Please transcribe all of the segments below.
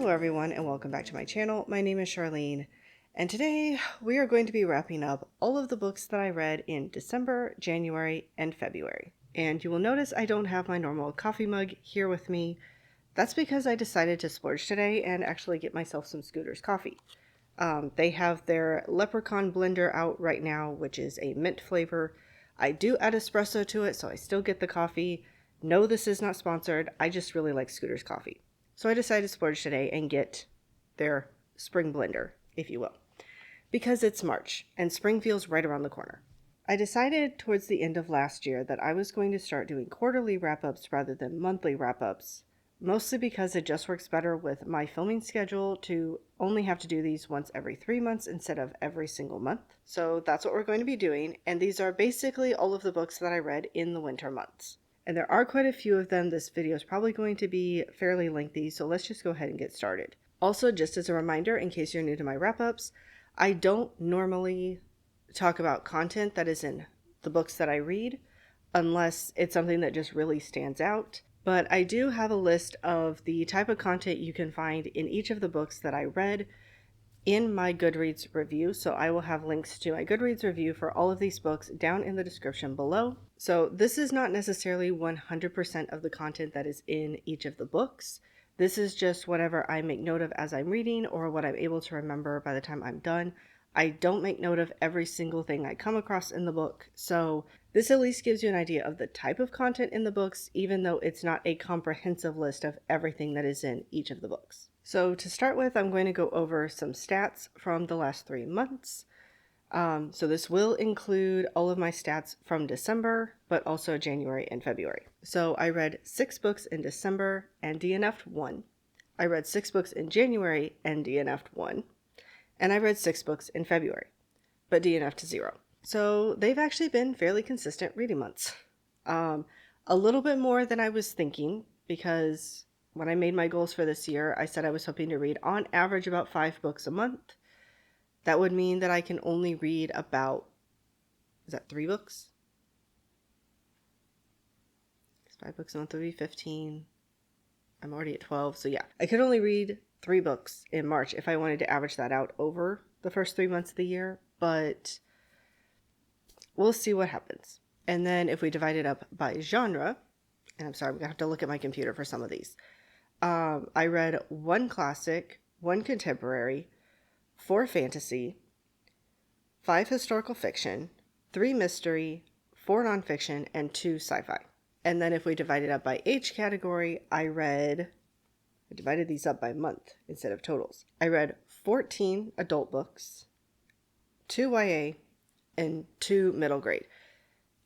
Hello everyone and welcome back to my channel. My name is Charlene and today we are going to be wrapping up all of the books that I read in December, January, and February. And you will notice I don't have my normal coffee mug here with me. That's because I decided to splurge today and actually get myself some Scooter's coffee. They have their leprechaun blender out right now, which is a mint flavor. I do add espresso to it, so I still get the coffee. No, this is not sponsored. I just really like Scooter's coffee. So I decided to splurge today and get their spring blender, if you will, because it's March and spring feels right around the corner. I decided towards the end of last year that I was going to start doing quarterly wrap-ups rather than monthly wrap-ups, mostly because it just works better with my filming schedule to only have to do these once every 3 months instead of every single month. So that's what we're going to be doing, and these are basically all of the books that I read in the winter months. And there are quite a few of them. This video is probably going to be fairly lengthy, so let's just go ahead and get started. Also, just as a reminder, in case you're new to my wrap-ups, I don't normally talk about content that is in the books that I read, unless it's something that just really stands out. But I do have a list of the type of content you can find in each of the books that I read in my Goodreads review. So I will have links to my Goodreads review for all of these books down in the description below. So this is not necessarily 100% of the content that is in each of the books. This is just whatever I make note of as I'm reading or what I'm able to remember by the time I'm done. I don't make note of every single thing I come across in the book, so this at least gives you an idea of the type of content in the books, even though it's not a comprehensive list of everything that is in each of the books. So to start with, I'm going to go over some stats from the last 3 months. So this will include all of my stats from December, but also January and February. So I read 6 books in December and DNF'd 1. I read 6 books in January and DNF'd 1. And I read 6 books in February, but DNF'd 0. So they've actually been fairly consistent reading months. A little bit more than I was thinking, because when I made my goals for this year, I said I was hoping to read on average about 5 books a month. That would mean that I can only read about, is that 3 books? 5 books a month would be 15. I'm already at 12, so yeah. I could only read 3 books in March if I wanted to average that out over the first 3 months of the year, but we'll see what happens. And then if we divide it up by genre, and I'm sorry, I'm going to have to look at my computer for some of these. I read 1 classic, 1 contemporary, 4 fantasy, 5 historical fiction, 3 mystery, 4 nonfiction, and 2 sci-fi. And then if we divide it up by age category, I divided these up by month instead of totals. I read 14 adult books, 2 YA, and 2 middle grade.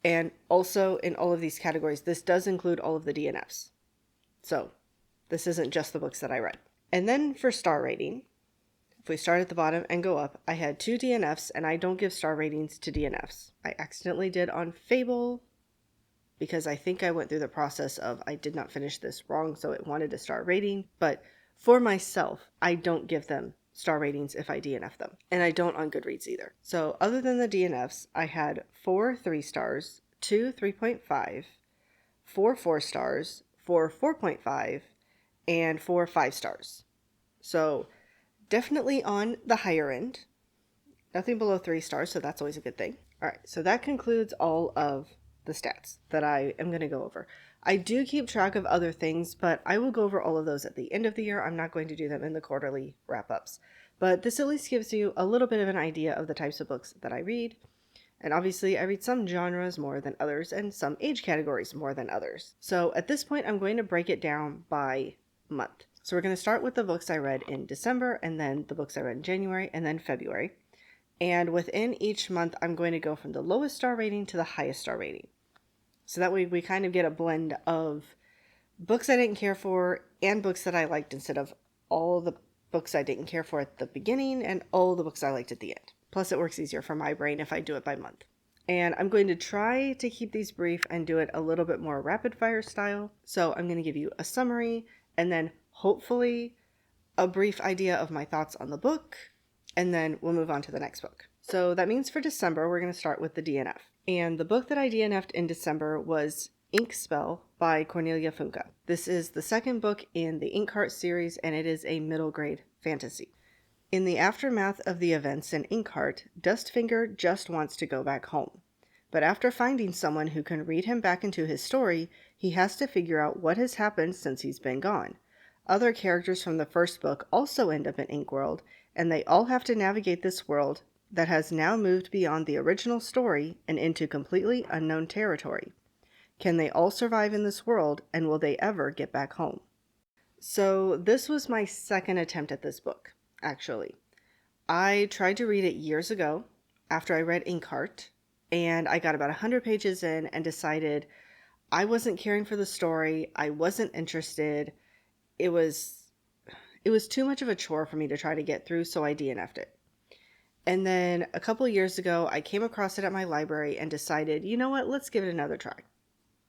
And also in all of these categories, this does include all of the DNFs. So this isn't just the books that I read. And then for star rating, if we start at the bottom and go up, I had 2 DNFs, and I don't give star ratings to DNFs. I accidentally did on Fable, because I think I went through the process of I did not finish this wrong, so it wanted a star rating. But for myself, I don't give them star ratings if I DNF them. And I don't on Goodreads either. So other than the DNFs, I had 4 3 stars, 2 3.5, 4 4 stars, 4 4.5, and 4 5 stars. So definitely on the higher end. Nothing below 3 stars, so that's always a good thing. All right, so that concludes all of the stats that I am going to go over. I do keep track of other things, but I will go over all of those at the end of the year. I'm not going to do them in the quarterly wrap-ups. But this at least gives you a little bit of an idea of the types of books that I read. And obviously I read some genres more than others and some age categories more than others. So at this point, I'm going to break it down by month. So we're going to start with the books I read in December, and then the books I read in January, and then February. And within each month, I'm going to go from the lowest star rating to the highest star rating. So that way we kind of get a blend of books I didn't care for and books that I liked, instead of all the books I didn't care for at the beginning and all the books I liked at the end. Plus it works easier for my brain if I do it by month. And I'm going to try to keep these brief and do it a little bit more rapid fire style. So I'm going to give you a summary and then hopefully a brief idea of my thoughts on the book, and then we'll move on to the next book. So that means for December, we're going to start with the DNF. And the book that I DNF'd in December was Ink Spell by Cornelia Funke. This is the second book in the Inkheart series, and it is a middle grade fantasy. In the aftermath of the events in Inkheart, Dustfinger just wants to go back home. But after finding someone who can read him back into his story, he has to figure out what has happened since he's been gone. Other characters from the first book also end up in Inkworld, and they all have to navigate this world that has now moved beyond the original story and into completely unknown territory. Can they all survive in this world, and will they ever get back home? So this was my second attempt at this book, actually. I tried to read it years ago after I read Inkheart, and I got about 100 pages in and decided I wasn't caring for the story. I wasn't interested. It was too much of a chore for me to try to get through, so I DNF'd it. And then a couple years ago, I came across it at my library and decided, you know what, let's give it another try.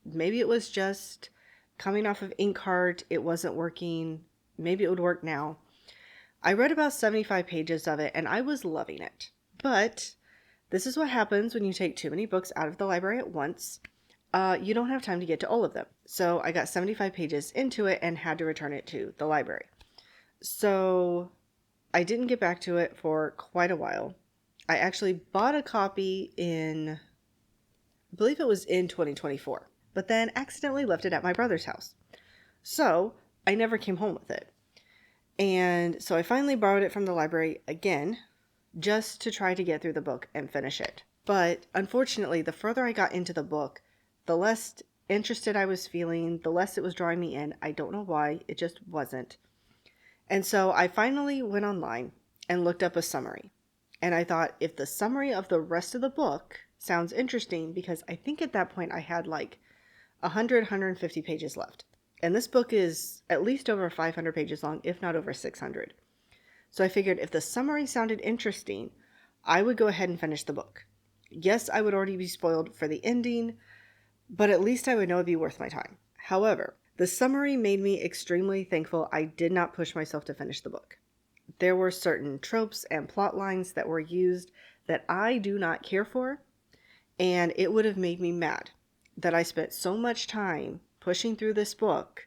Maybe it was just coming off of Inkheart, it wasn't working. Maybe it would work now. I read about 75 pages of it and I was loving it. But this is what happens when you take too many books out of the library at once. You don't have time to get to all of them. So I got 75 pages into it and had to return it to the library. So I didn't get back to it for quite a while. I actually bought a copy I believe it was in 2024, but then accidentally left it at my brother's house. So I never came home with it. And so I finally borrowed it from the library again, just to try to get through the book and finish it. But unfortunately, the further I got into the book, the less interested I was feeling, the less it was drawing me in. I don't know why, it just wasn't. And so I finally went online and looked up a summary. And I thought, if the summary of the rest of the book sounds interesting, because I think at that point I had like 150 pages left. And this book is at least over 500 pages long, if not over 600. So I figured if the summary sounded interesting, I would go ahead and finish the book. Yes, I would already be spoiled for the ending, but at least I would know it'd be worth my time. However, the summary made me extremely thankful I did not push myself to finish the book. There were certain tropes and plot lines that were used that I do not care for, and it would have made me mad that I spent so much time pushing through this book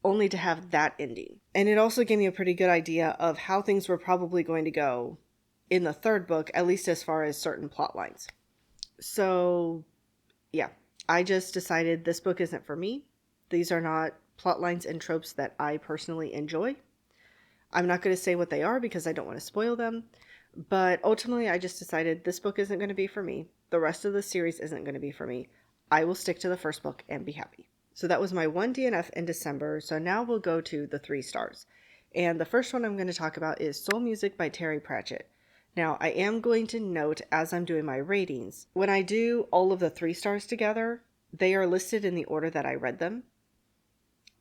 only to have that ending. And it also gave me a pretty good idea of how things were probably going to go in the third book, at least as far as certain plot lines. So yeah, I just decided this book isn't for me. These are not plot lines and tropes that I personally enjoy. I'm not going to say what they are because I don't want to spoil them. But ultimately, I just decided this book isn't going to be for me. The rest of the series isn't going to be for me. I will stick to the first book and be happy. So that was my one DNF in December. So now we'll go to the 3 stars. And the first one I'm going to talk about is Soul Music by Terry Pratchett. Now, I am going to note as I'm doing my ratings, when I do all of the 3 stars together, they are listed in the order that I read them.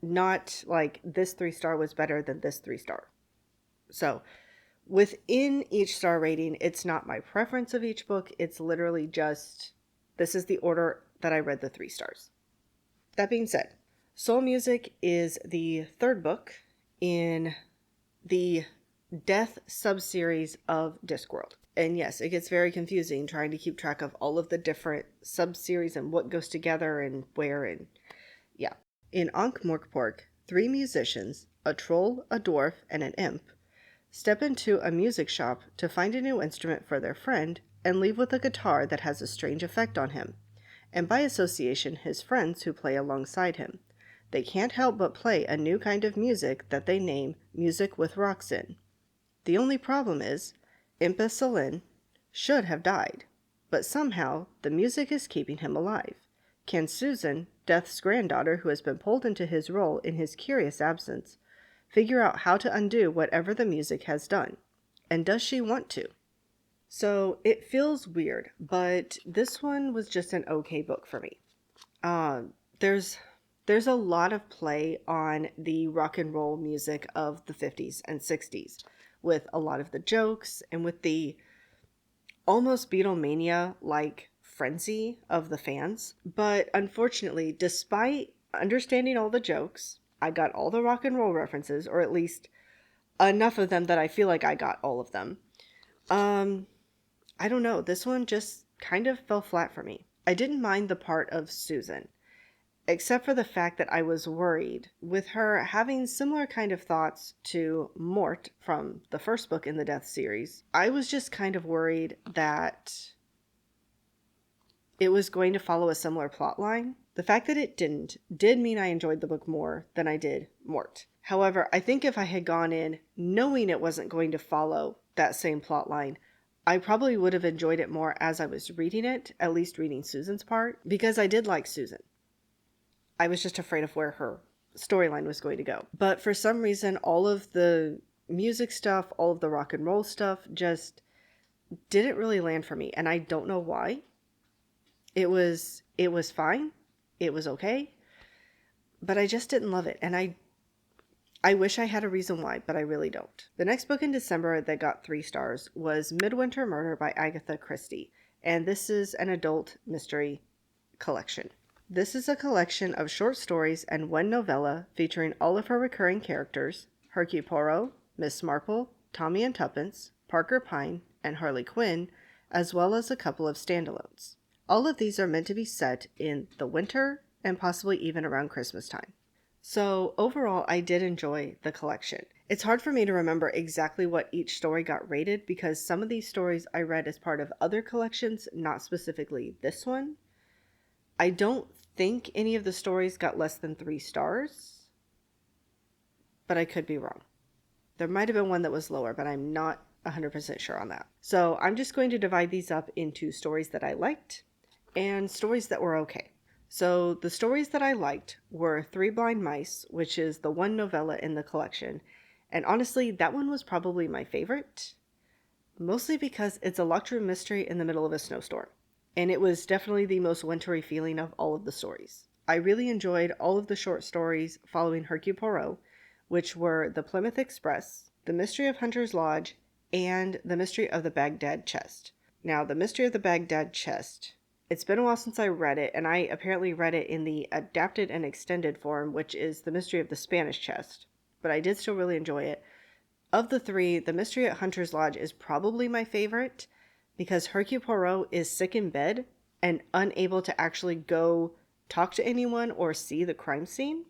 Not like this 3 star was better than this 3 star. So within each star rating, it's not my preference of each book. It's literally just, this is the order that I read the 3 stars. That being said, Soul Music is the 3rd book in the Death subseries of Discworld. And yes, it gets very confusing trying to keep track of all of the different subseries and what goes together and where and yeah. In Ankh-Morpork, 3 musicians, a troll, a dwarf, and an imp, step into a music shop to find a new instrument for their friend and leave with a guitar that has a strange effect on him, and by association his friends who play alongside him. They can't help but play a new kind of music that they name Music with Rocks in. The only problem is, Impus Selin should have died, but somehow the music is keeping him alive. Can Susan, Death's granddaughter who has been pulled into his role in his curious absence, figure out how to undo whatever the music has done? And does she want to? So it feels weird, but this one was just an okay book for me. There's a lot of play on the rock and roll music of the 50s and 60s, with a lot of the jokes and with the almost Beatlemania-like frenzy of the fans. But unfortunately, despite understanding all the jokes, I got all the rock and roll references, or at least enough of them that I feel like I got all of them. I don't know, this one just kind of fell flat for me. I didn't mind the part of Susan. except for the fact that I was worried with her having similar kind of thoughts to Mort from the first book in the Death series. I was just kind of worried that it was going to follow a similar plot line. The fact that it did mean I enjoyed the book more than I did Mort. However, I think if I had gone in knowing it wasn't going to follow that same plot line, I probably would have enjoyed it more as I was reading it, at least reading Susan's part, because I did like Susan. I was just afraid of where her storyline was going to go. But for some reason, all of the music stuff, all of the rock and roll stuff just didn't really land for me. And I don't know why. It was fine. It was okay. But I just didn't love it. And I wish I had a reason why, but I really don't. The next book in December that got 3 stars was Midwinter Murder by Agatha Christie. And this is an adult mystery collection. This is a collection of short stories and one novella featuring all of her recurring characters, Hercule Poirot, Miss Marple, Tommy and Tuppence, Parker Pyne, and Harley Quinn, as well as a couple of standalones. All of these are meant to be set in the winter and possibly even around Christmas time. So overall, I did enjoy the collection. It's hard for me to remember exactly what each story got rated because some of these stories I read as part of other collections, not specifically this one. I don't think any of the stories got less than 3 stars, but I could be wrong. There might have been one that was lower, but I'm not 100% sure on that. So I'm just going to divide these up into stories that I liked and stories that were okay. So the stories that I liked were Three Blind Mice, which is the one novella in the collection. And honestly, that one was probably my favorite, mostly because it's a locked room mystery in the middle of a snowstorm. And it was definitely the most wintry feeling of all of the stories. I really enjoyed all of the short stories following Hercule Poirot, which were The Plymouth Express, The Mystery of Hunter's Lodge, and The Mystery of the Baghdad Chest. Now, The Mystery of the Baghdad Chest, it's been a while since I read it, and I apparently read it in the adapted and extended form, which is The Mystery of the Spanish Chest, but I did still really enjoy it. Of the 3, The Mystery at Hunter's Lodge is probably my favorite, because Hercule Poirot is sick in bed and unable to actually go talk to anyone or see the crime scene.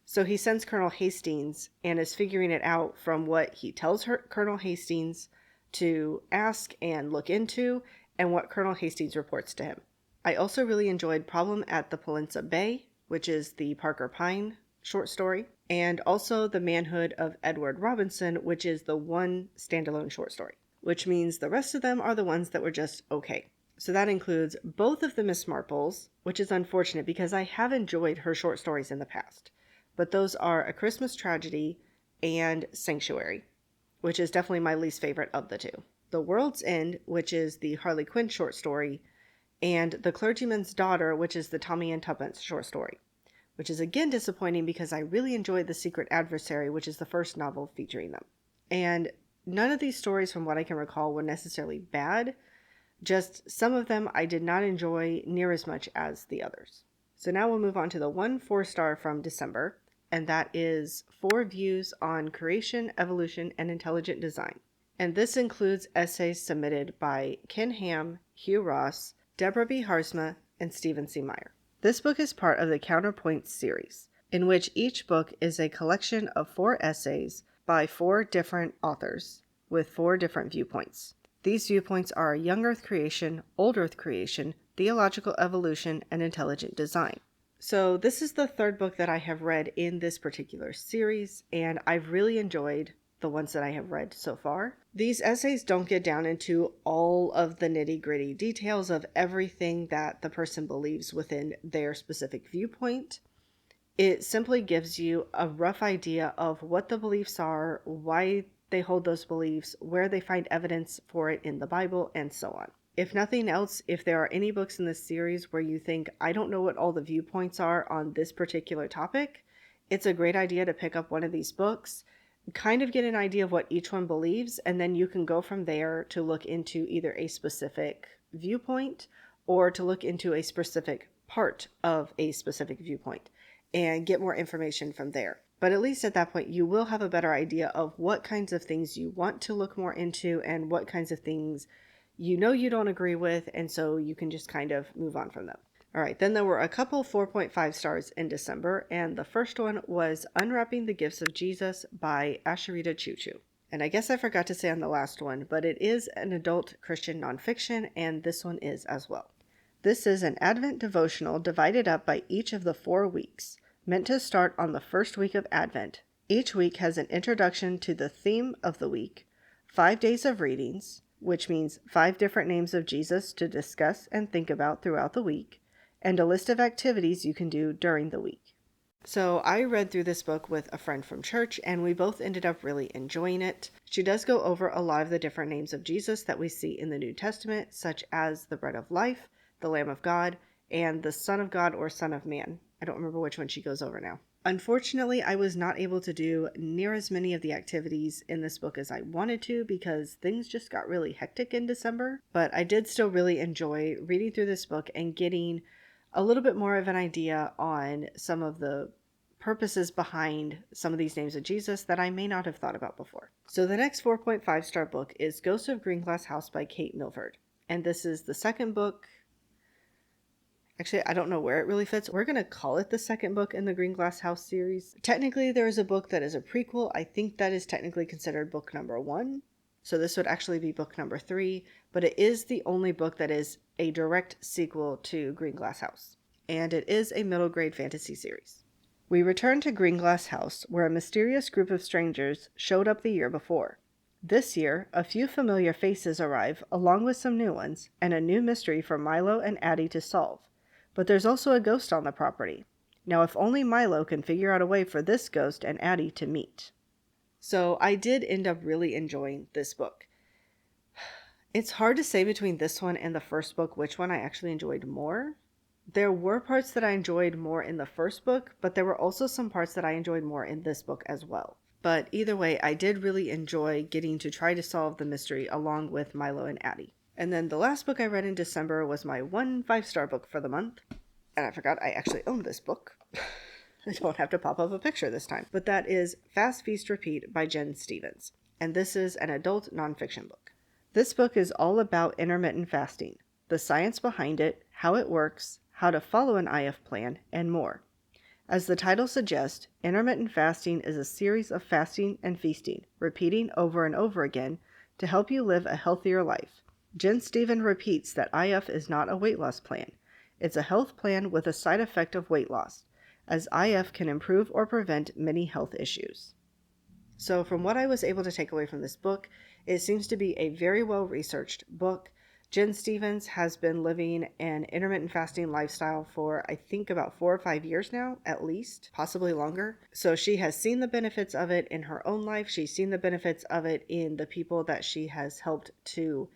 So he sends Colonel Hastings and is figuring it out from what he tells Colonel Hastings to ask and look into and what Colonel Hastings reports to him. I also really enjoyed Problem at the Peninsula Bay, which is the Parker Pyne short story, and also The Manhood of Edward Robinson, which is the one standalone short story, which means the rest of them are the ones that were just okay. So that includes both of the Miss Marples, which is unfortunate because I have enjoyed her short stories in the past. But those are A Christmas Tragedy and Sanctuary, which is definitely my least favorite of the 2. The World's End, which is the Harley Quinn short story, and The Clergyman's Daughter, which is the Tommy and Tuppence short story, which is again disappointing because I really enjoyed The Secret Adversary, which is the first novel featuring them. And none of these stories, from what I can recall, were necessarily bad. Just some of them I did not enjoy near as much as the others. So now we'll move on to the 1 4-star from December, and that is 4 Views on Creation, Evolution, and Intelligent Design. And this includes essays submitted by Ken Ham, Hugh Ross, Deborah B. Harsma, and Stephen C. Meyer. This book is part of the Counterpoints series, in which each book is a collection of 4 essays by 4 different authors with 4 different viewpoints. These viewpoints are young Earth creation, old Earth creation, theological evolution, and intelligent design. So this is the 3rd book that I have read in this particular series, and I've really enjoyed the ones that I have read so far. These essays don't get down into all of the nitty-gritty details of everything that the person believes within their specific viewpoint. It simply gives you a rough idea of what the beliefs are, why they hold those beliefs, where they find evidence for it in the Bible, and so on. If nothing else, if there are any books in this series where you think, I don't know what all the viewpoints are on this particular topic, it's a great idea to pick up one of these books, kind of get an idea of what each one believes, and then you can go from there to look into either a specific viewpoint or to look into a specific part of a specific viewpoint and get more information from there. But at least at that point, you will have a better idea of what kinds of things you want to look more into and what kinds of things you know you don't agree with, and so you can just kind of move on from them. All right, then there were a couple 4.5 stars in December, and the first one was Unwrapping the Gifts of Jesus by Asherita Choo Choo. And I guess I forgot to say on the last one, but it is an adult Christian nonfiction, and this one is as well. This is an Advent devotional divided up by each of the 4 weeks, meant to start on the first week of Advent. Each week has an introduction to the theme of the week, 5 days of readings, which means 5 different names of Jesus to discuss and think about throughout the week, and a list of activities you can do during the week. So I read through this book with a friend from church, and we both ended up really enjoying it. She does go over a lot of the different names of Jesus that we see in the New Testament, such as the Bread of Life, the Lamb of God, and the Son of God or Son of Man. I don't remember which one she goes over now. Unfortunately, I was not able to do near as many of the activities in this book as I wanted to because things just got really hectic in December, but I did still really enjoy reading through this book and getting a little bit more of an idea on some of the purposes behind some of these names of Jesus that I may not have thought about before. So the next 4.5 star book is Ghost of Greenglass House by Kate Milford. And this is the second book. Actually, I don't know where it really fits. We're going to call it the second book in the Greenglass House series. Technically, there is a book that is a prequel. I think that is technically considered book number 1. So this would actually be book number 3, but it is the only book that is a direct sequel to Greenglass House. And it is a middle grade fantasy series. We return to Greenglass House, where a mysterious group of strangers showed up the year before. This year, a few familiar faces arrive, along with some new ones, and a new mystery for Milo and Addie to solve. But there's also a ghost on the property. Now, if only Milo can figure out a way for this ghost and Addie to meet. So I did end up really enjoying this book. It's hard to say between this one and the first book which one I actually enjoyed more. There were parts that I enjoyed more in the first book, but there were also some parts that I enjoyed more in this book as well. But either way, I did really enjoy getting to try to solve the mystery along with Milo and Addie. And then the last book I read in December was my 1 5-star book for the month. And I forgot I actually owned this book. I don't have to pop up a picture this time. But that is Fast Feast Repeat by Jen Stevens. And this is an adult nonfiction book. This book is all about intermittent fasting, the science behind it, how it works, how to follow an IF plan, and more. As the title suggests, intermittent fasting is a series of fasting and feasting, repeating over and over again to help you live a healthier life. Jen Stevens repeats that IF is not a weight loss plan. It's a health plan with a side effect of weight loss, as IF can improve or prevent many health issues. So from what I was able to take away from this book, it seems to be a very well-researched book. Jen Stevens has been living an intermittent fasting lifestyle for, I think, about 4 or 5 years now, at least, possibly longer. So she has seen the benefits of it in her own life. She's seen the benefits of it in the people that she has helped to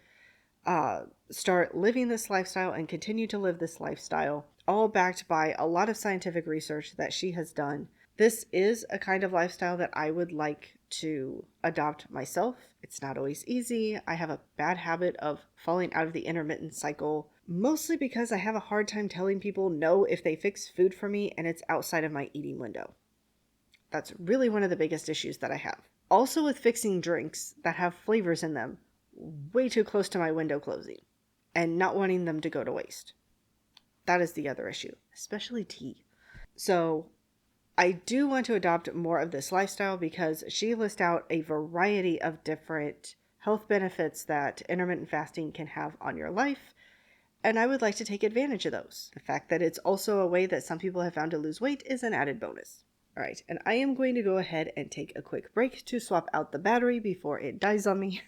start living this lifestyle and continue to live this lifestyle, all backed by a lot of scientific research that she has done. This is a kind of lifestyle that I would like to adopt myself. It's not always easy. I have a bad habit of falling out of the intermittent cycle, mostly because I have a hard time telling people no if they fix food for me and it's outside of my eating window. That's really one of the biggest issues that I have. Also with fixing drinks that have flavors in them way too close to my window closing and not wanting them to go to waste. That is the other issue, especially tea. So I do want to adopt more of this lifestyle because she lists out a variety of different health benefits that intermittent fasting can have on your life, and I would like to take advantage of those. The fact that it's also a way that some people have found to lose weight is an added bonus. All right, and I am going to go ahead and take a quick break to swap out the battery before it dies on me.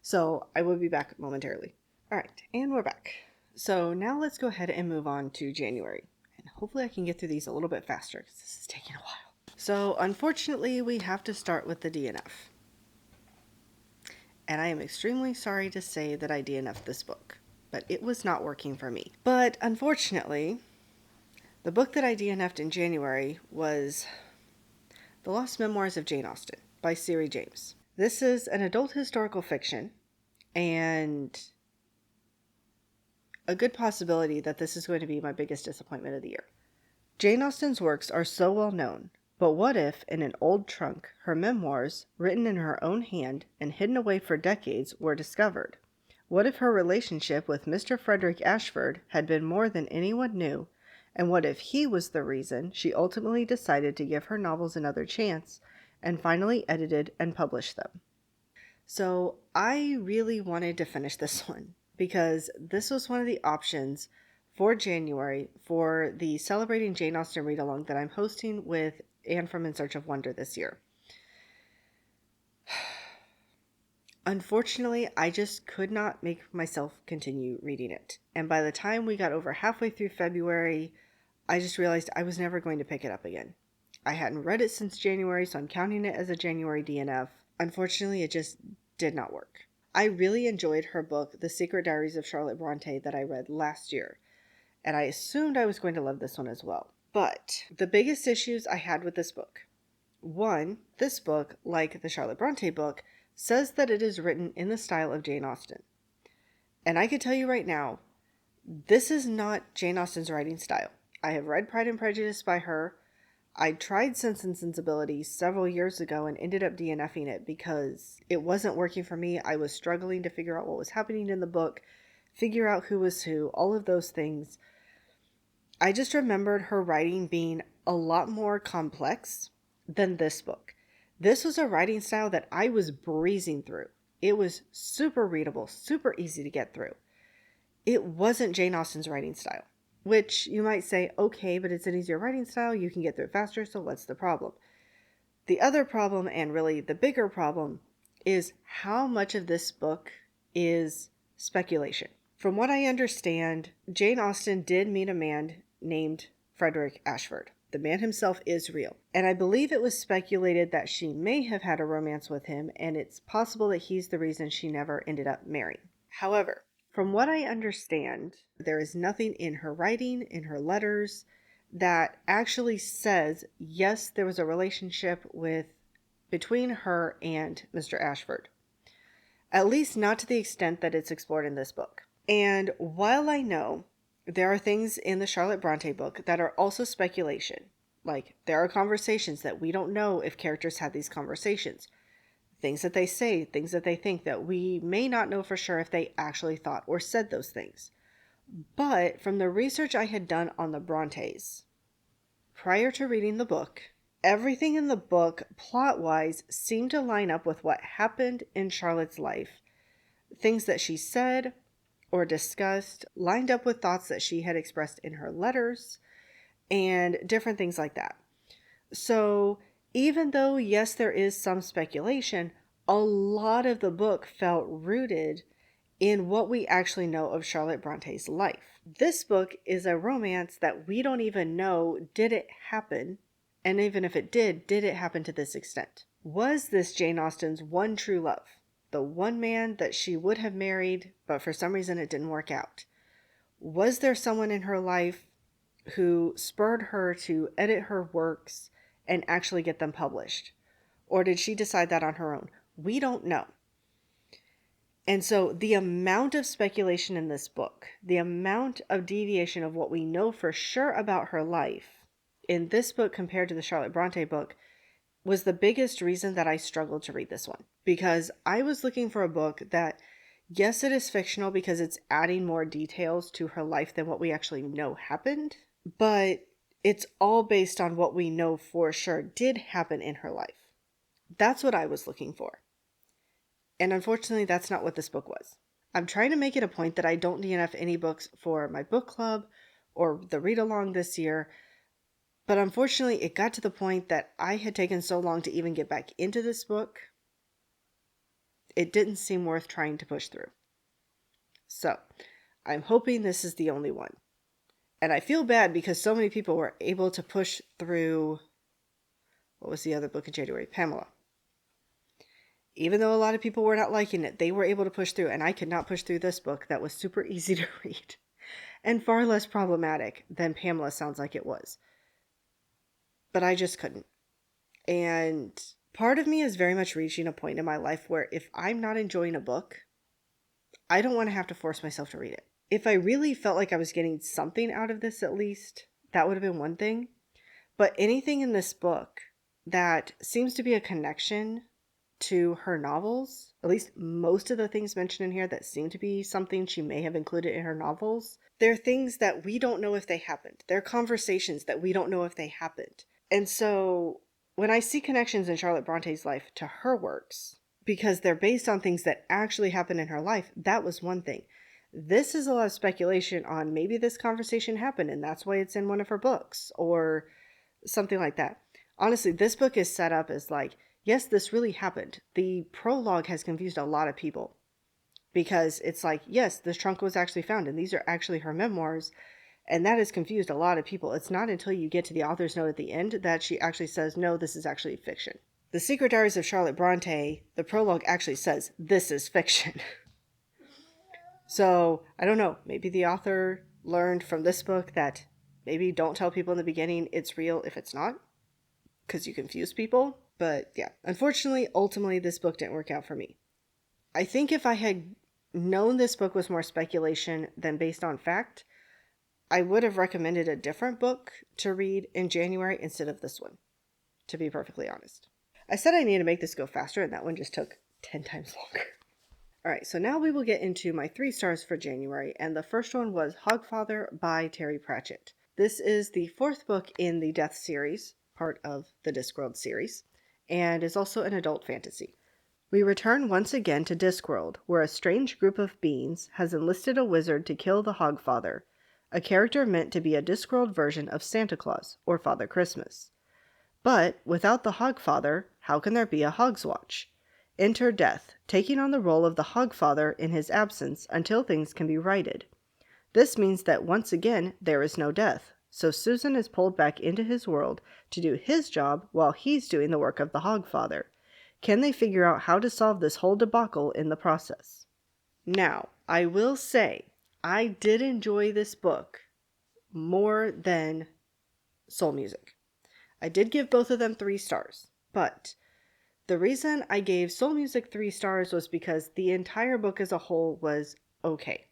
So I will be back momentarily. All right, and we're back. So now let's go ahead and move on to January. And hopefully I can get through these a little bit faster because this is taking a while. So unfortunately, we have to start with the DNF. And I am extremely sorry to say that I DNF'd this book, but it was not working for me. But unfortunately, the book that I DNF'd in January was The Lost Memoirs of Jane Austen by Siri James. This is an adult historical fiction, and a good possibility that this is going to be my biggest disappointment of the year. Jane Austen's works are so well known, but what if, in an old trunk, her memoirs, written in her own hand and hidden away for decades, were discovered? What if her relationship with Mr. Frederick Ashford had been more than anyone knew? And what if he was the reason she ultimately decided to give her novels another chance and finally edited and published them? So I really wanted to finish this one because this was one of the options for January for the Celebrating Jane Austen read along that I'm hosting with Anne from In Search of Wonder this year. Unfortunately, I just could not make myself continue reading it. And by the time we got over halfway through February, I just realized I was never going to pick it up again. I hadn't read it since January, so I'm counting it as a January DNF. Unfortunately, it just did not work. I really enjoyed her book, The Secret Diaries of Charlotte Bronte, that I read last year, and I assumed I was going to love this one as well. But the biggest issues I had with this book. One, this book, like the Charlotte Bronte book, says that it is written in the style of Jane Austen. And I can tell you right now, this is not Jane Austen's writing style. I have read Pride and Prejudice by her. I tried Sense and Sensibility several years ago and ended up DNFing it because it wasn't working for me. I was struggling to figure out what was happening in the book, figure out who was who, all of those things. I just remembered her writing being a lot more complex than this book. This was a writing style that I was breezing through. It was super readable, super easy to get through. It wasn't Jane Austen's writing style, which you might say, okay, but it's an easier writing style. You can get through it faster, so what's the problem? The other problem, and really the bigger problem, is how much of this book is speculation. From what I understand, Jane Austen did meet a man named Frederick Ashford. The man himself is real. And I believe it was speculated that she may have had a romance with him, and it's possible that he's the reason she never ended up marrying. However, from what I understand, there is nothing in her writing, in her letters, that actually says, yes, there was a relationship between her and Mr. Ashford. At least not to the extent that it's explored in this book. And while I know there are things in the Charlotte Bronte book that are also speculation. Like, there are conversations that we don't know if characters had these conversations. Things that they say, things that they think that we may not know for sure if they actually thought or said those things. But from the research I had done on the Brontes, prior to reading the book, everything in the book, plot-wise, seemed to line up with what happened in Charlotte's life. Things that she said or discussed lined up with thoughts that she had expressed in her letters and different things like that. So even though, yes, there is some speculation, a lot of the book felt rooted in what we actually know of Charlotte Bronte's life. This book is a romance that we don't even know, did it happen? And even if it did it happen to this extent? Was this Jane Austen's one true love? The one man that she would have married, but for some reason it didn't work out? Was there someone in her life who spurred her to edit her works and actually get them published? Or did she decide that on her own? We don't know. And so the amount of speculation in this book, the amount of deviation of what we know for sure about her life in this book compared to the Charlotte Bronte book was the biggest reason that I struggled to read this one. Because I was looking for a book that, yes, it is fictional because it's adding more details to her life than what we actually know happened, but it's all based on what we know for sure did happen in her life. That's what I was looking for. And unfortunately, that's not what this book was. I'm trying to make it a point that I don't DNF any books for my book club or the read along this year. But unfortunately, it got to the point that I had taken so long to even get back into this book, it didn't seem worth trying to push through. So, I'm hoping this is the only one. And I feel bad because so many people were able to push through, what was the other book in January? Pamela. Even though a lot of people were not liking it, they were able to push through, and I could not push through this book that was super easy to read and far less problematic than Pamela sounds like it was. But I just couldn't. And part of me is very much reaching a point in my life where if I'm not enjoying a book, I don't want to have to force myself to read it. If I really felt like I was getting something out of this, at least, that would have been one thing. But anything in this book that seems to be a connection to her novels, at least most of the things mentioned in here that seem to be something she may have included in her novels, they're things that we don't know if they happened. They're conversations that we don't know if they happened. And so when I see connections in Charlotte Bronte's life to her works, because they're based on things that actually happened in her life, that was one thing. This is a lot of speculation on maybe this conversation happened and that's why it's in one of her books or something like that. Honestly, this book is set up as like, yes, this really happened. The prologue has confused a lot of people because it's like, yes, this trunk was actually found and these are actually her memoirs. And that has confused a lot of people. It's not until you get to the author's note at the end that she actually says, no, this is actually fiction. The Secret Diaries of Charlotte Bronte, the prologue actually says, this is fiction. So, I don't know. Maybe the author learned from this book that maybe don't tell people in the beginning it's real if it's not, because you confuse people. But yeah, unfortunately, ultimately, this book didn't work out for me. I think if I had known this book was more speculation than based on fact, I would have recommended a different book to read in January instead of this one, to be perfectly honest. I said I needed to make this go faster, and that one just took 10 times longer. All right, so now we will get into my 3 stars for January, and the first one was Hogfather by Terry Pratchett. This is the 4th book in the Death series, part of the Discworld series, and is also an adult fantasy. We return once again to Discworld, where a strange group of beings has enlisted a wizard to kill the Hogfather, a character meant to be a Discworld version of Santa Claus, or Father Christmas. But, without the Hogfather, how can there be a Hogswatch? Enter Death, taking on the role of the Hogfather in his absence until things can be righted. This means that once again, there is no death, so Susan is pulled back into his world to do his job while he's doing the work of the Hogfather. Can they figure out how to solve this whole debacle in the process? Now, I will say, I did enjoy this book more than Soul Music. I did give both of them 3 stars, but the reason I gave Soul Music 3 stars was because the entire book as a whole was okay.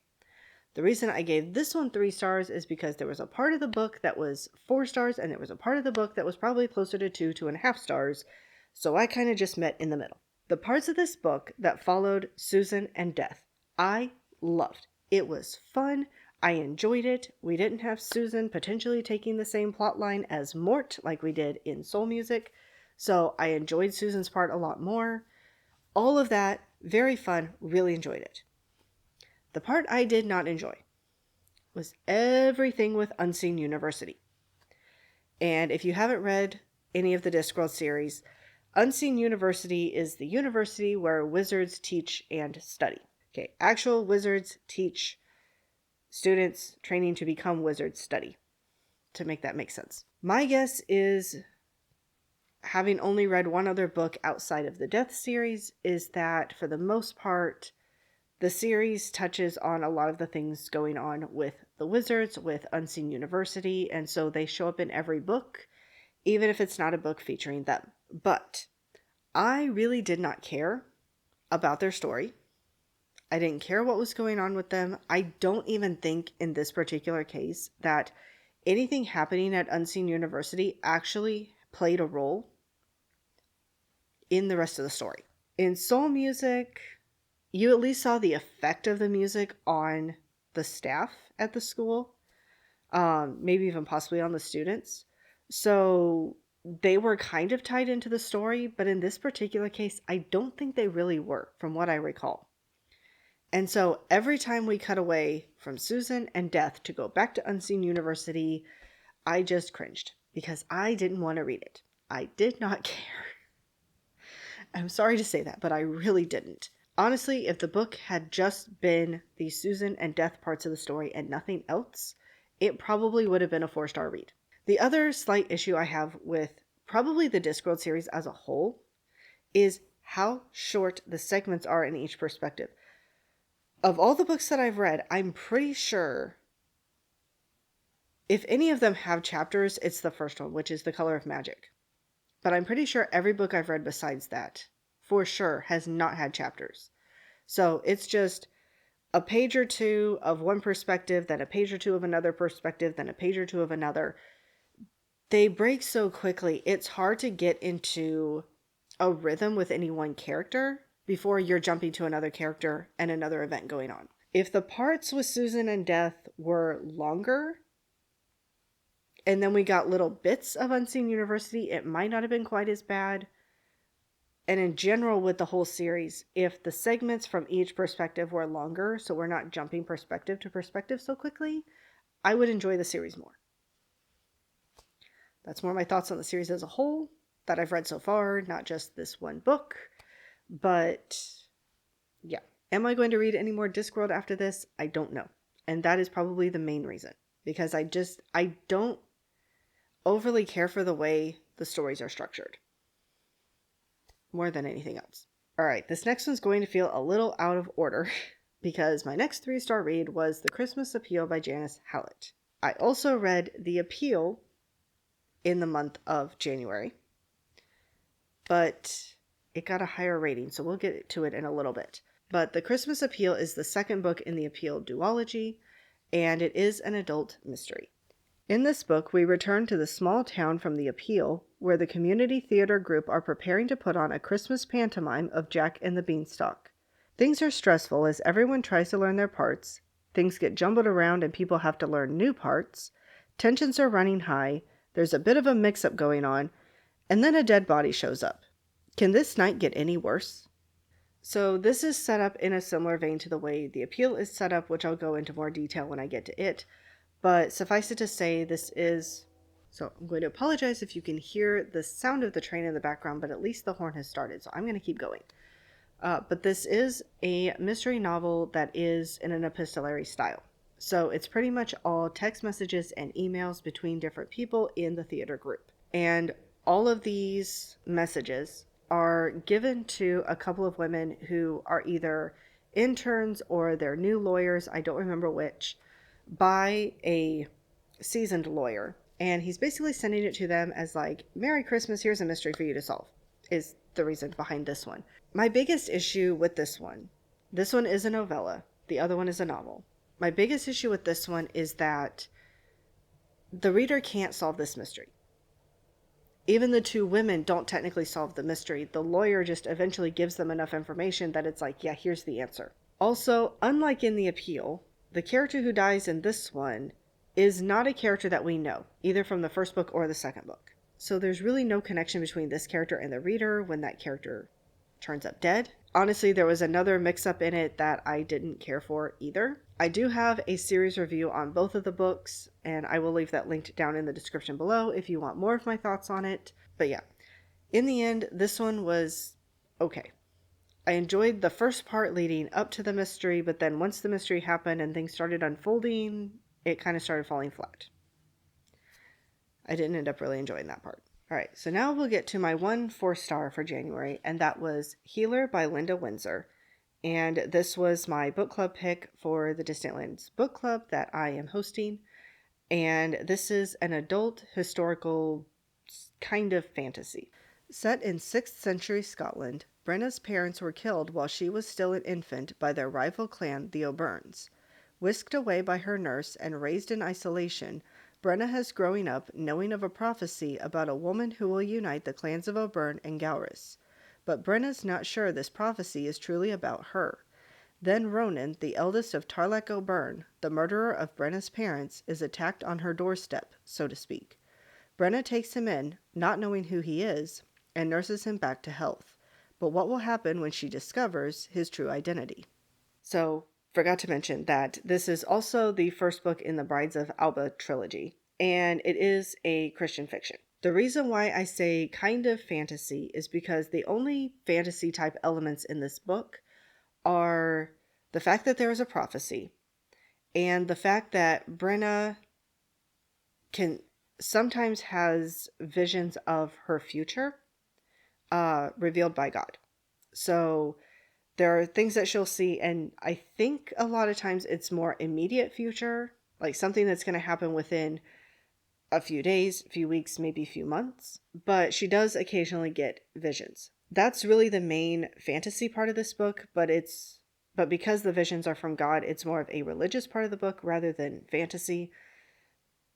The reason I gave this one 3 stars is because there was a part of the book that was 4 stars, and there was a part of the book that was probably closer to 2.5 stars, so I kind of just met in the middle. The parts of this book that followed Susan and Death, I loved. It was fun. I enjoyed it. We didn't have Susan potentially taking the same plot line as Mort like we did in Soul Music, so I enjoyed Susan's part a lot more. All of that, very fun, really enjoyed it. The part I did not enjoy was everything with Unseen University. And if you haven't read any of the Discworld series, Unseen University is the university where wizards teach and study. Okay, actual wizards teach, students training to become wizards study, to make that make sense. My guess is, having only read one other book outside of the Death series, is that for the most part, the series touches on a lot of the things going on with the wizards, with Unseen University, and so they show up in every book, even if it's not a book featuring them. But I really did not care about their story. I didn't care what was going on with them. I don't even think in this particular case that anything happening at Unseen University actually played a role in the rest of the story. In Soul Music, you at least saw the effect of the music on the staff at the school, maybe even possibly on the students. So they were kind of tied into the story, but in this particular case, I don't think they really were, from what I recall. And so every time we cut away from Susan and Death to go back to Unseen University, I just cringed because I didn't want to read it. I did not care. I'm sorry to say that, but I really didn't. Honestly, if the book had just been the Susan and Death parts of the story and nothing else, it probably would have been a 4-star read. The other slight issue I have with probably the Discworld series as a whole is how short the segments are in each perspective. Of all the books that I've read, I'm pretty sure if any of them have chapters, it's the first one, which is The Color of Magic. But I'm pretty sure every book I've read besides that, for sure, has not had chapters. So it's just a page or two of one perspective, then a page or two of another perspective, then a page or two of another. They break so quickly, it's hard to get into a rhythm with any one character before you're jumping to another character and another event going on. If the parts with Susan and Death were longer, and then we got little bits of Unseen University, it might not have been quite as bad. And in general, with the whole series, if the segments from each perspective were longer, so we're not jumping perspective to perspective so quickly, I would enjoy the series more. That's more my thoughts on the series as a whole that I've read so far, not just this one book. But yeah, am I going to read any more Discworld after this? I don't know. And that is probably the main reason, because I don't overly care for the way the stories are structured more than anything else. All right, this next one's going to feel a little out of order because my next 3-star read was The Christmas Appeal by Janice Hallett. I also read The Appeal in the month of January, but it got a higher rating, so we'll get to it in a little bit. But The Christmas Appeal is the second book in the Appeal duology, and it is an adult mystery. In this book, we return to the small town from The Appeal, where the community theater group are preparing to put on a Christmas pantomime of Jack and the Beanstalk. Things are stressful as everyone tries to learn their parts, things get jumbled around and people have to learn new parts, tensions are running high, there's a bit of a mix-up going on, and then a dead body shows up. Can this night get any worse? So this is set up in a similar vein to the way The Appeal is set up, which I'll go into more detail when I get to it. But suffice it to say, this is... So I'm going to apologize if you can hear the sound of the train in the background, but at least the horn has started, so I'm going to keep going. But this is a mystery novel that is in an epistolary style. So it's pretty much all text messages and emails between different people in the theater group. And all of these messages are given to a couple of women who are either interns or they're new lawyers, I don't remember which, by a seasoned lawyer. And he's basically sending it to them as like, Merry Christmas, here's a mystery for you to solve, is the reason behind this one. My biggest issue with this one is a novella, the other one is a novel. My biggest issue with this one is that the reader can't solve this mystery. Even the two women don't technically solve the mystery. The lawyer just eventually gives them enough information that it's like, yeah, here's the answer. Also, unlike in The Appeal, the character who dies in this one is not a character that we know, either from the first book or the second book. So there's really no connection between this character and the reader when that character turns up dead. Honestly, there was another mix-up in it that I didn't care for either. I do have a series review on both of the books, and I will leave that linked down in the description below if you want more of my thoughts on it. But yeah, in the end, this one was okay. I enjoyed the first part leading up to the mystery, but then once the mystery happened and things started unfolding, it kind of started falling flat. I didn't end up really enjoying that part. All right, so now we'll get to my 4-star for January, and that was Healer by Linda Windsor. And this was my book club pick for the Distant Lands book club that I am hosting. And this is an adult historical kind of fantasy. Set in 6th century Scotland, Brenna's parents were killed while she was still an infant by their rival clan, the O'Byrnes. Whisked away by her nurse and raised in isolation, Brenna has growing up knowing of a prophecy about a woman who will unite the clans of O'Byrne and Gowris. But Brenna's not sure this prophecy is truly about her. Then Ronan, the eldest of Tarlek O'Byrne, the murderer of Brenna's parents, is attacked on her doorstep, so to speak. Brenna takes him in, not knowing who he is, and nurses him back to health. But what will happen when she discovers his true identity? So, forgot to mention that this is also the first book in the Brides of Alba trilogy, and it is a Christian fiction. The reason why I say kind of fantasy is because the only fantasy type elements in this book are the fact that there is a prophecy and the fact that Brenna sometimes has visions of her future revealed by God. So there are things that she'll see, and I think a lot of times it's more immediate future, like something that's going to happen within a few days, few weeks, maybe a few months. But she does occasionally get visions. That's really the main fantasy part of this book, but because the visions are from God, it's more of a religious part of the book rather than fantasy.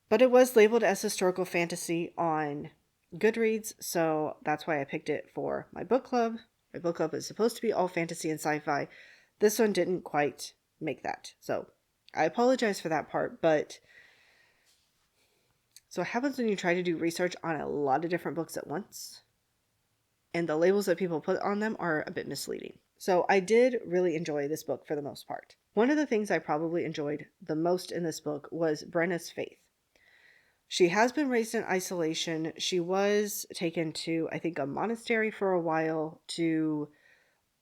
But it was labeled as historical fantasy on Goodreads, so that's why I picked it for my book club. My book club is supposed to be all fantasy and sci-fi. This one didn't quite make that, so I apologize for that part, but so what happens when you try to do research on a lot of different books at once, and the labels that people put on them are a bit misleading. So I did really enjoy this book for the most part. One of the things I probably enjoyed the most in this book was Brenna's faith. She has been raised in isolation. She was taken to, I think, a monastery for a while to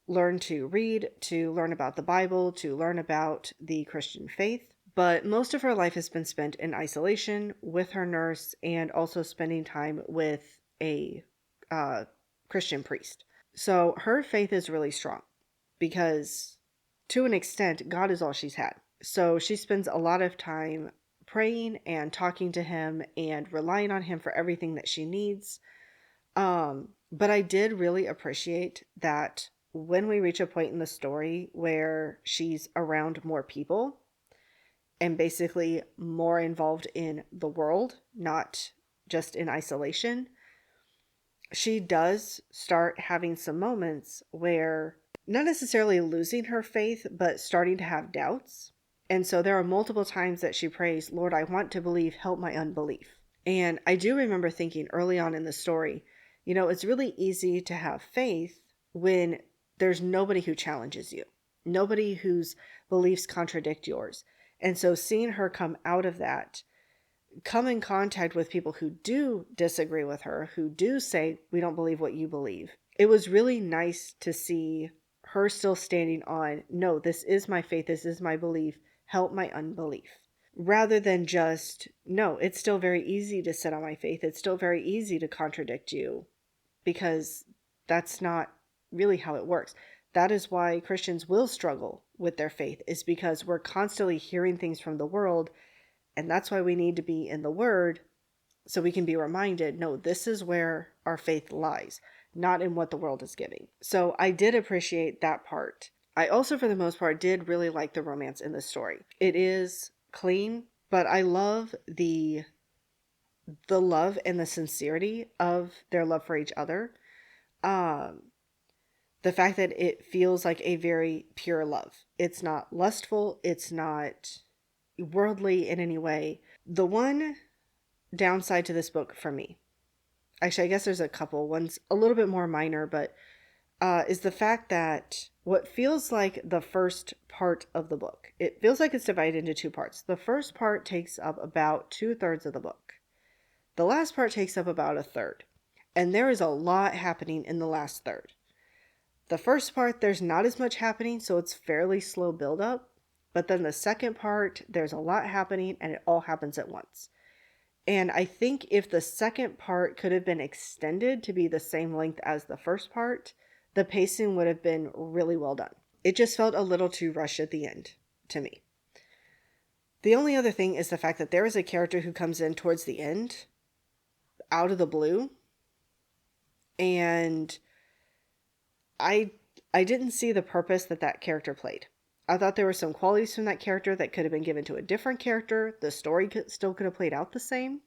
learn to read, to learn about the Bible, to learn about the Christian faith. But most of her life has been spent in isolation with her nurse and also spending time with a Christian priest. So her faith is really strong because, to an extent, God is all she's had. So she spends a lot of time praying and talking to him and relying on him for everything that she needs. But I did really appreciate that when we reach a point in the story where she's around more people and basically more involved in the world, not just in isolation, she does start having some moments where not necessarily losing her faith, but starting to have doubts. And so there are multiple times that she prays, Lord, I want to believe, help my unbelief. And I do remember thinking early on in the story, it's really easy to have faith when there's nobody who challenges you, nobody whose beliefs contradict yours. And so seeing her come out of that, come in contact with people who do disagree with her, who do say, we don't believe what you believe. It was really nice to see her still standing on, no, this is my faith, this is my belief, help my unbelief. Rather than just, no, it's still very easy to sit on my faith. It's still very easy to contradict you, because that's not really how it works. That is why Christians will struggle with their faith, is because we're constantly hearing things from the world. And that's why we need to be in the Word so we can be reminded, no, this is where our faith lies, not in what the world is giving. So I did appreciate that part. I also, for the most part, did really like the romance in this story. It is clean, but I love the love and the sincerity of their love for each other. The fact that it feels like a very pure love. It's not lustful. It's not worldly in any way. The one downside to this book for me, actually, I guess there's a couple. One's a little bit more minor, but is the fact that what feels like the first part of the book, it feels like it's divided into two parts. The first part takes up about 2/3 of the book. The last part takes up about 1/3. And there is a lot happening in the last third. The first part, there's not as much happening, so it's fairly slow buildup. But then the second part, there's a lot happening and it all happens at once. And I think if the second part could have been extended to be the same length as the first part, the pacing would have been really well done. It just felt a little too rushed at the end to me. The only other thing is the fact that there is a character who comes in towards the end, out of the blue, and I didn't see the purpose that character played. I thought there were some qualities from that character that could have been given to a different character. The story still could have played out the same,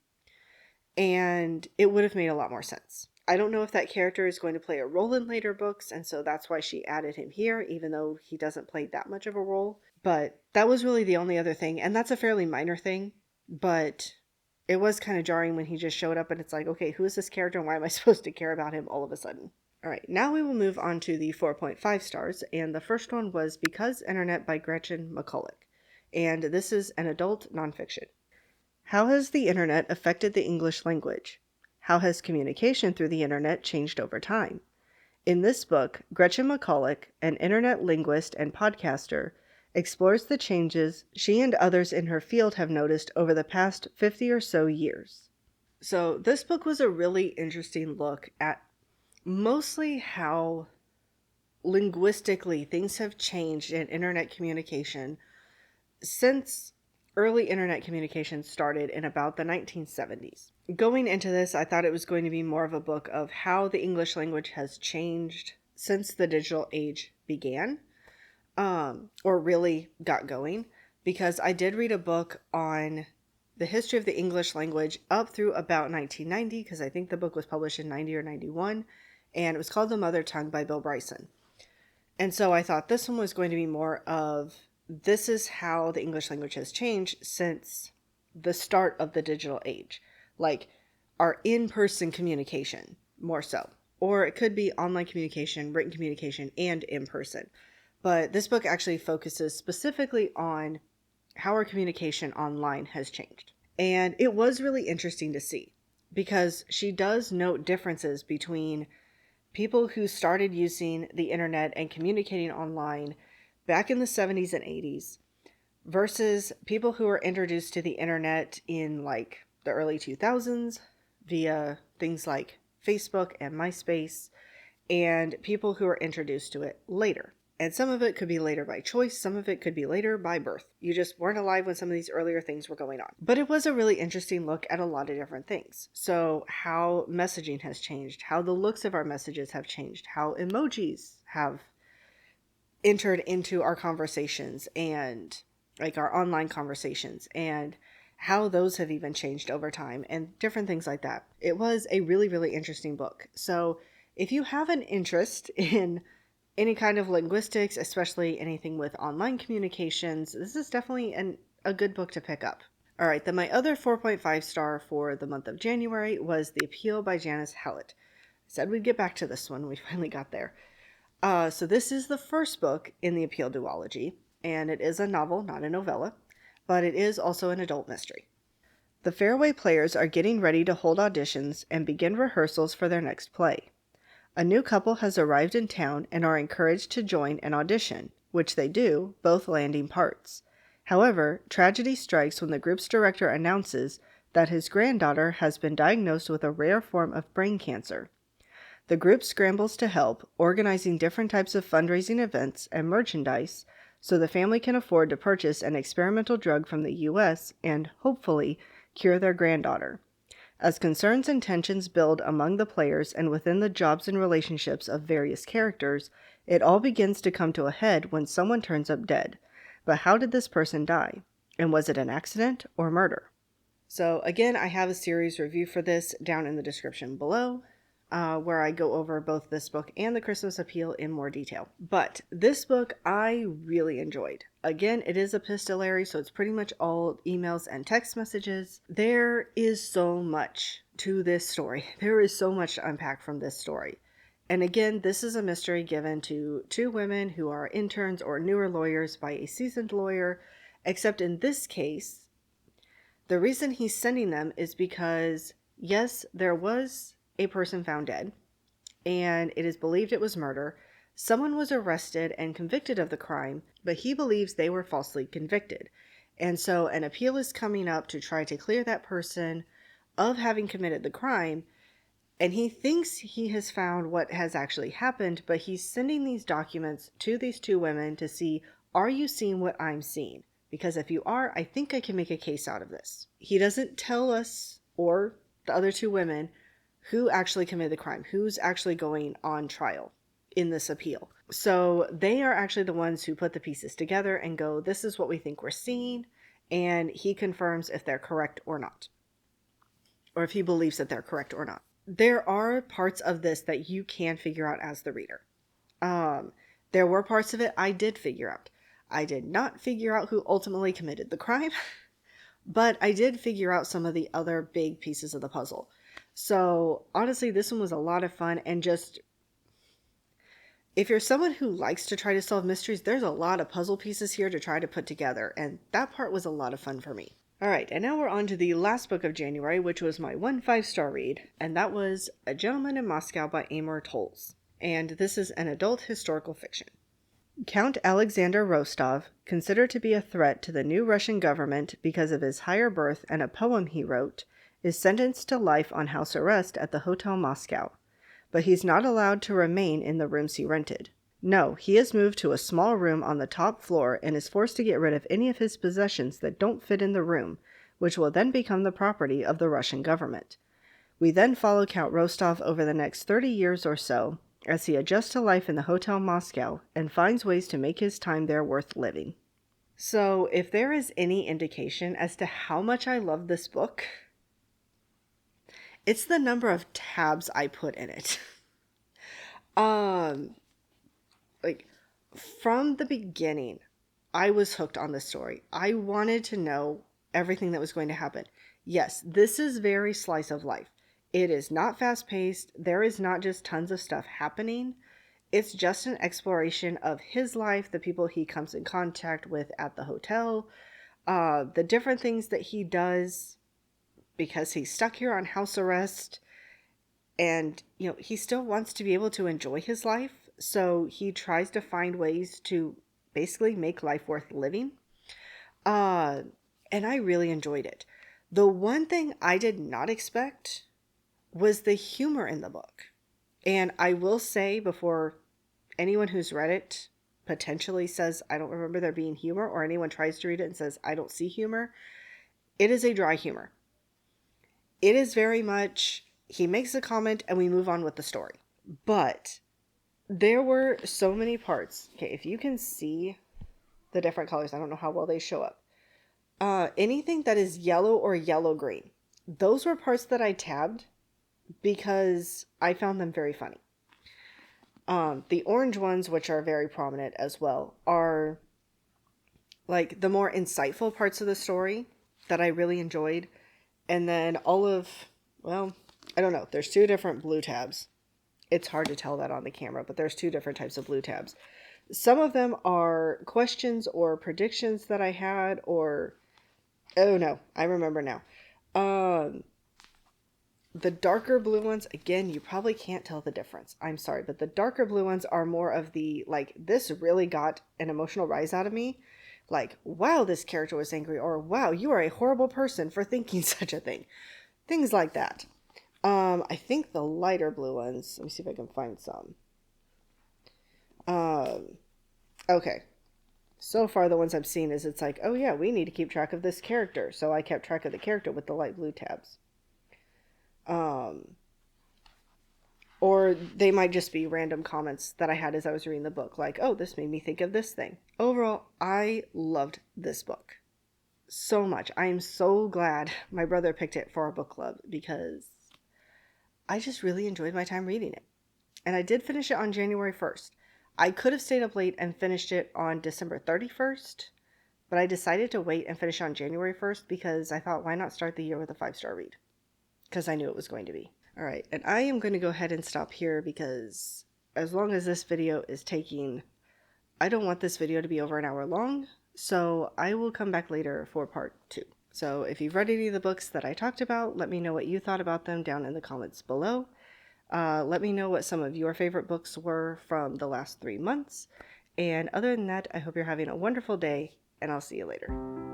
and it would have made a lot more sense. I don't know if that character is going to play a role in later books, and so that's why she added him here, even though he doesn't play that much of a role. But that was really the only other thing, and that's a fairly minor thing, but it was kind of jarring when he just showed up and it's like, okay, who is this character and why am I supposed to care about him all of a sudden? All right, now we will move on to the 4.5 stars, and the first one was Because Internet by Gretchen McCulloch, and this is an adult nonfiction. How has the internet affected the English language? How has communication through the internet changed over time? In this book, Gretchen McCulloch, an internet linguist and podcaster, explores the changes she and others in her field have noticed over the past 50 or so years. So this book was a really interesting look at mostly how linguistically things have changed in internet communication since early internet communication started in about the 1970s. Going into this, I thought it was going to be more of a book of how the English language has changed since the digital age began, or really got going, because I did read a book on the history of the English language up through about 1990, because I think the book was published in 90 or 91, and it was called The Mother Tongue by Bill Bryson. And so I thought this one was going to be more of, this is how the English language has changed since the start of the digital age. Like our in-person communication, more so. Or it could be online communication, written communication, and in person. But this book actually focuses specifically on how our communication online has changed. And it was really interesting to see, because she does note differences between people who started using the internet and communicating online back in the 70s and 80s versus people who were introduced to the internet in like the early 2000s via things like Facebook and MySpace, and people who were introduced to it later. And some of it could be later by choice, some of it could be later by birth. You just weren't alive when some of these earlier things were going on. But it was a really interesting look at a lot of different things. So how messaging has changed, how the looks of our messages have changed, how emojis have entered into our conversations and like our online conversations, and how those have even changed over time and different things like that. It was a really, really interesting book. So if you have an interest in any kind of linguistics, especially anything with online communications, this is definitely a good book to pick up. All right, then my other 4.5 star for the month of January was The Appeal by Janice Hallett. I said we'd get back to this one. We finally got there. So this is the first book in the Appeal duology, and it is a novel, not a novella, but it is also an adult mystery. The Fairway players are getting ready to hold auditions and begin rehearsals for their next play. A new couple has arrived in town and are encouraged to join an audition, which they do, both landing parts. However, tragedy strikes when the group's director announces that his granddaughter has been diagnosed with a rare form of brain cancer. The group scrambles to help, organizing different types of fundraising events and merchandise so the family can afford to purchase an experimental drug from the U.S. and, hopefully, cure their granddaughter. As concerns and tensions build among the players and within the jobs and relationships of various characters, it all begins to come to a head when someone turns up dead. But how did this person die? And was it an accident or murder? So again, I have a series review for this down in the description below, where I go over both this book and The Christmas Appeal in more detail. But this book I really enjoyed. Again, it is epistolary, so it's pretty much all emails and text messages. There is so much to this story. There is so much to unpack from this story. And again, this is a mystery given to two women who are interns or newer lawyers by a seasoned lawyer, except in this case, the reason he's sending them is because, yes, there was a person found dead, and it is believed it was murder. Someone was arrested and convicted of the crime, but he believes they were falsely convicted. And so an appeal is coming up to try to clear that person of having committed the crime, and he thinks he has found what has actually happened, but he's sending these documents to these two women to see, are you seeing what I'm seeing? Because if you are, I think I can make a case out of this. He doesn't tell us, or the other two women, who actually committed the crime, who's actually going on trial in this appeal. So they are actually the ones who put the pieces together and go, this is what we think we're seeing, and he confirms if they're correct or not, or if he believes that they're correct or not. There are parts of this that you can figure out as the reader. There were parts of it I did figure out. I did not figure out who ultimately committed the crime, but I did figure out some of the other big pieces of the puzzle. So honestly, this one was a lot of fun, and just, if you're someone who likes to try to solve mysteries, there's a lot of puzzle pieces here to try to put together, and that part was a lot of fun for me. All right, and now we're on to the last book of January, which was my 1 5-star read, and that was A Gentleman in Moscow by Amor Towles, and this is an adult historical fiction. Count Alexander Rostov, considered to be a threat to the new Russian government because of his higher birth and a poem he wrote, is sentenced to life on house arrest at the Hotel Moscow. But he's not allowed to remain in the rooms he rented. No, he is moved to a small room on the top floor and is forced to get rid of any of his possessions that don't fit in the room, which will then become the property of the Russian government. We then follow Count Rostov over the next 30 years or so, as he adjusts to life in the Hotel Moscow and finds ways to make his time there worth living. So if there is any indication as to how much I love this book, it's the number of tabs I put in it. Um, like from the beginning, I was hooked on this story. I wanted to know everything that was going to happen. Yes, this is very slice of life. It is not fast paced. There is not just tons of stuff happening. It's just an exploration of his life, the people he comes in contact with at the hotel, the different things that he does because he's stuck here on house arrest. And, he still wants to be able to enjoy his life. So he tries to find ways to basically make life worth living. Uh, and I really enjoyed it. The one thing I did not expect was the humor in the book. And I will say, before anyone who's read it potentially says, I don't remember there being humor, or anyone tries to read it and says, I don't see humor, it is a dry humor. It is very much, he makes a comment and we move on with the story. But there were so many parts. Okay, if you can see the different colors, I don't know how well they show up. Anything that is yellow or yellow-green, those were parts that I tabbed because I found them very funny. The orange ones, which are very prominent as well, are like the more insightful parts of the story that I really enjoyed. And then I don't know, there's two different blue tabs. It's hard to tell that on the camera, but there's two different types of blue tabs. Some of them are questions or predictions that I had, or, oh no, I remember now. The darker blue ones, again, you probably can't tell the difference. I'm sorry, but the darker blue ones are more of the, like, this really got an emotional rise out of me. Like, wow, this character was angry, or wow, you are a horrible person for thinking such a thing. Things like that. I think the lighter blue ones, let me see if I can find some. Okay. So far, the ones I've seen is it's like, oh yeah, we need to keep track of this character. So I kept track of the character with the light blue tabs. Or they might just be random comments that I had as I was reading the book. Like, oh, this made me think of this thing. Overall, I loved this book so much. I am so glad my brother picked it for our book club because I just really enjoyed my time reading it. And I did finish it on January 1st. I could have stayed up late and finished it on December 31st, but I decided to wait and finish on January 1st because I thought, why not start the year with a 5-star read? Because I knew it was going to be. All right, and I am going to go ahead and stop here because as long as this video is taking, I don't want this video to be over an hour long, so I will come back later for part 2. So if you've read any of the books that I talked about, let me know what you thought about them down in the comments below. Let me know what some of your favorite books were from the last 3 months. And other than that, I hope you're having a wonderful day, and I'll see you later.